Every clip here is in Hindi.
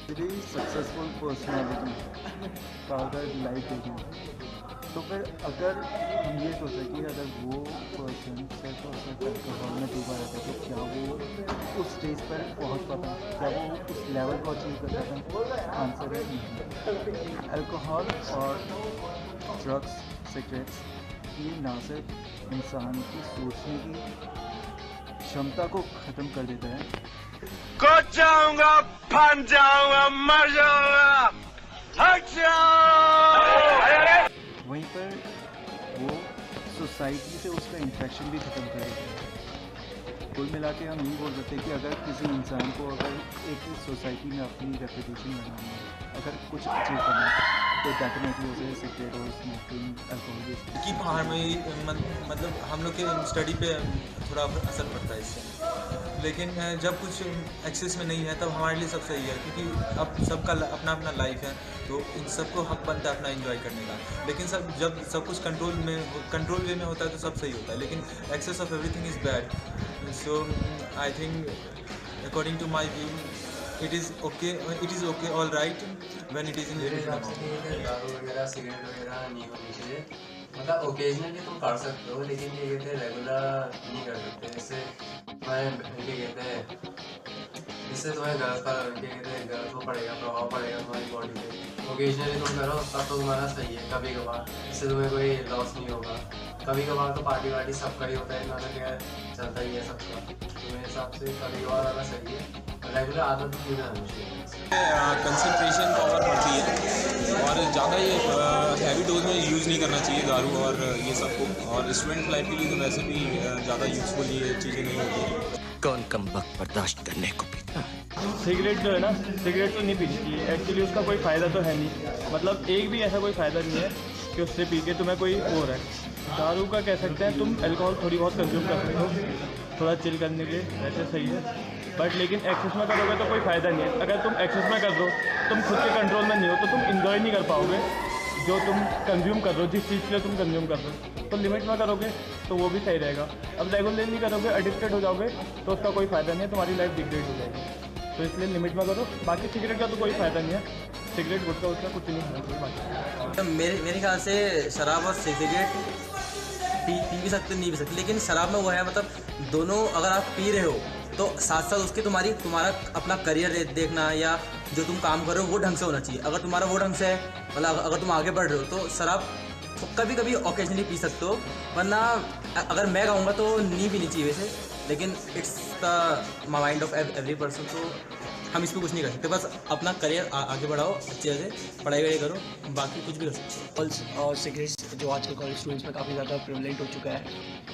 वेरी सक्सेसफुल पर्सनालिटी का अगर लाइफ देखें तो फिर अगर हम ये सोचें कि अगर वो पर्सन सिर्फ और सिर्फ अल्कोहल में डूबा रहता तो क्या वो उस स्टेज पर पहुंच पाता, क्या वो उस लेवल को अचीव कर पाता? आंसर है नहीं। अल्कोहल और ड्रग्स, सिगरेट्स, ये ना सिर्फ इंसान की सोचने की क्षमता को ख़त्म कर देता है, कूद जाऊंगा, फन जाऊंगा, मर जाऊंगा, हट जाऊं। वहीं पर वो सोसाइटी से उसका इंटरेक्शन भी ख़त्म कर देता है। कुल मिला के हम यही बोल सकते हैं कि अगर किसी इंसान को अगर एक सोसाइटी में अपनी रेपुटेशन बनानी है, अगर कुछ अचीव करना है, तो डेफिनेटली उसे सिगरेट और स्मोकिंग, अल्कोहल कि पहाड़ में मतलब हम लोग के स्टडी पे थोड़ा असर पड़ता है इससे। लेकिन जब कुछ एक्सेस में नहीं है तब हमारे लिए सब सही है, क्योंकि अब सबका अपना अपना लाइफ है, तो इन सबको हक बनता है अपना एंजॉय करने का। लेकिन जब सब कुछ कंट्रोल वे में होता है तो सब सही होता है, लेकिन excess of everything is bad. So I think according to my view it is okay all right when it is in मेरे limited हिसाब से amount। ये दारू वगैरह सिगरेट वगैरह नहीं होनी चाहिए। मतलब ओकेजनली तुम कर सकते हो, लेकिन ये कहते हैं रेगुलर नहीं कर सकते। इससे तुम्हें ये कहते हैं, इससे तुम्हें गलत वो पड़ेगा, प्रभाव पड़ेगा तुम्हारी बॉडी पे। ओकेजनली तुम करो तब तो तुम्हारा सही है, कभी कभार इससे तुम्हें कोई लॉस नहीं होगा। कभी कभार तो पार्टी वार्टी सबका ही होता है, इतना तो क्या चलता ही है सबका। तो मेरे हिसाब से कभी कभार वाला सही है, रेगुलर आदत नहीं बनानी चाहिए। कंसंट्रेशन पावर बढ़ती है और ज़्यादा ये हैवी डोज में यूज़ नहीं करना चाहिए दारू और ये सब को। और स्टूडेंट लाइफ के लिए तो वैसे भी ज़्यादा यूज़फुल ये चीज़ें नहीं होती। कौन कम वक्त बर्दाश्त करने को पीता है? सिगरेट जो है ना, सिगरेट तो नहीं पीनी चाहिए एक्चुअली, उसका कोई फ़ायदा तो है नहीं। मतलब एक भी ऐसा कोई फ़ायदा नहीं है कि उससे पी के तुम्हें कोई हो रहा है। दारू का कह सकते हैं तुम अल्कोहल थोड़ी बहुत कंज्यूम कर सकते हो थोड़ा चिल करने के लिए, वैसे सही है, बट लेकिन एक्सेस में करोगे तो कोई फ़ायदा नहीं है। अगर तुम एक्सेस में कर दो, तुम खुद के कंट्रोल में नहीं हो, तो तुम इंजॉय नहीं कर पाओगे जो तुम कंज्यूम कर रहे हो, जिस चीज़ के लिए तुम कंज्यूम कर रहे हो। तो लिमिट में करोगे तो वो भी सही रहेगा। अब रेगुलरली करोगे, एडिक्टेड हो जाओगे, तो उसका कोई फ़ायदा नहीं है, तुम्हारी लाइफ डिग्रेड हो जाएगी। तो इसलिए लिमिट में करो। बाकी सिगरेट का तो कोई फ़ायदा नहीं है, सिगरेट गुटखा उसका कुछ नहीं है कोई बात। मेरे ख्याल से शराब और सिगरेट पी भी सकते, नहीं भी सकते, लेकिन शराब में वो है, मतलब दोनों अगर आप पी रहे हो तो साथ साथ उसके तुम्हारा अपना करियर देखना या जो तुम काम कर रहे हो वो ढंग से होना चाहिए। अगर तुम्हारा वो ढंग से है, मतलब अगर तुम आगे बढ़ रहे हो तो शराब तो कभी कभी ओकेजनली पी सकते हो, वरना अगर मैं कहूँगा तो नहीं पीनी चाहिए वैसे। लेकिन it's the mind of every person, तो हम इस पर कुछ नहीं कर सकते। बस अपना करियर आगे बढ़ाओ, अच्छे से पढ़ाई वढ़ाई करो, बाकी कुछ भी कर सकते हो। और सिगरेट्स जो आजकल कॉलेज स्टूडेंट्स में काफ़ी ज़्यादा प्रिवलेंट हो चुका है,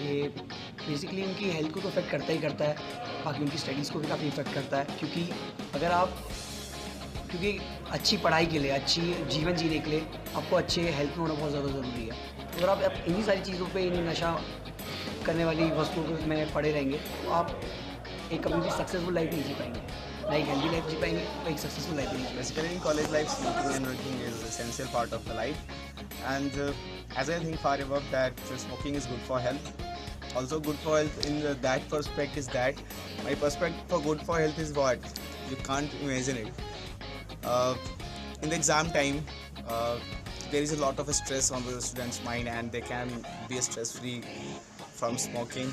ये बेसिकली उनकी हेल्थ को तो इफेक्ट करता ही करता है, बाकी उनकी स्टडीज़ को भी काफ़ी इफेक्ट करता है। क्योंकि अच्छी पढ़ाई के लिए, अच्छी जीवन जीने के लिए आपको अच्छे हेल्थ में होना बहुत ज़्यादा ज़रूरी है। अगर आप इन्हीं सारी चीज़ों पे, इन नशा करने वाली वस्तुओं में पड़े रहेंगे तो आप एक कभी भी सक्सेसफुल लाइफ नहीं जी पाएंगे, ना एक हेल्दी लाइफ जी पाएंगे, तो एक सक्सेसफुल लाइफ नहीं जी पाएंगे। Basically, in college life, smoking and drinking is an essential part of the life. And as I think far above that, smoking is good for health. Also good for health in that perspective is that my perspective for good for health is what? You can't imagine it. In the exam time, there is a lot of stress on the student's mind and they can be stress free from smoking.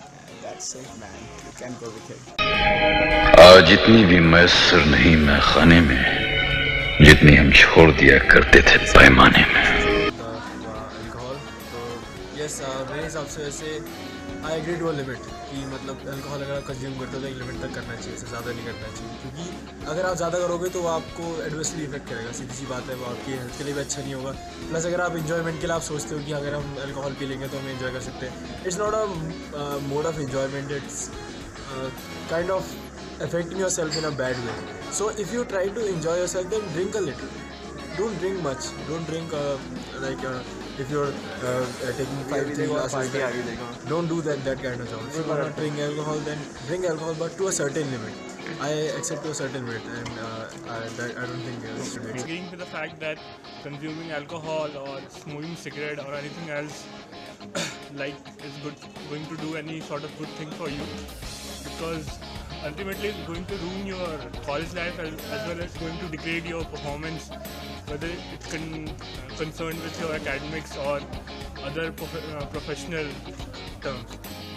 And that's it, man. You can go with it. आज इतनी भी मैसर नहीं मैं खाने में, जितनी हम छोड़ दिया करते थे पैमाने में। अल्कोहल तो यस, मेरे हिसाब से वैसे I agree to a limit, कि मतलब अल्कोहल अगर आप कंज्यूम करते हो तो एक लिमिट तक करना चाहिए, इससे ज़्यादा नहीं करना चाहिए। क्योंकि अगर आप ज़्यादा करोगे तो वो आपको एडवर्सली इफेक्ट करेगा, सीधी सी बात है, वो आपकी हेल्थ के लिए भी अच्छा नहीं होगा। प्लस अगर आप इन्जॉयमेंट के लिए आप सोचते हो कि अगर हम अल्कोहल पी लेंगे तो हम इन्जॉय कर सकते हैं, it's not a mode of enjoyment, it's kind of affecting yourself in a bad way. So if you try to enjoy yourself, then drink a little. Don't drink much. Don't drink if you're taking 5 glasses. Don't do that kind of job. If you want to drink alcohol, then drink alcohol, but to a certain limit. I accept to a certain limit, and I don't think it should be. Agreeing with the fact that consuming alcohol or smoking cigarette or anything else like is going to do any sort of good thing for you, because ultimately it's going to ruin your college life as well as going to degrade your performance, whether it's concerned with your academics or other professional terms.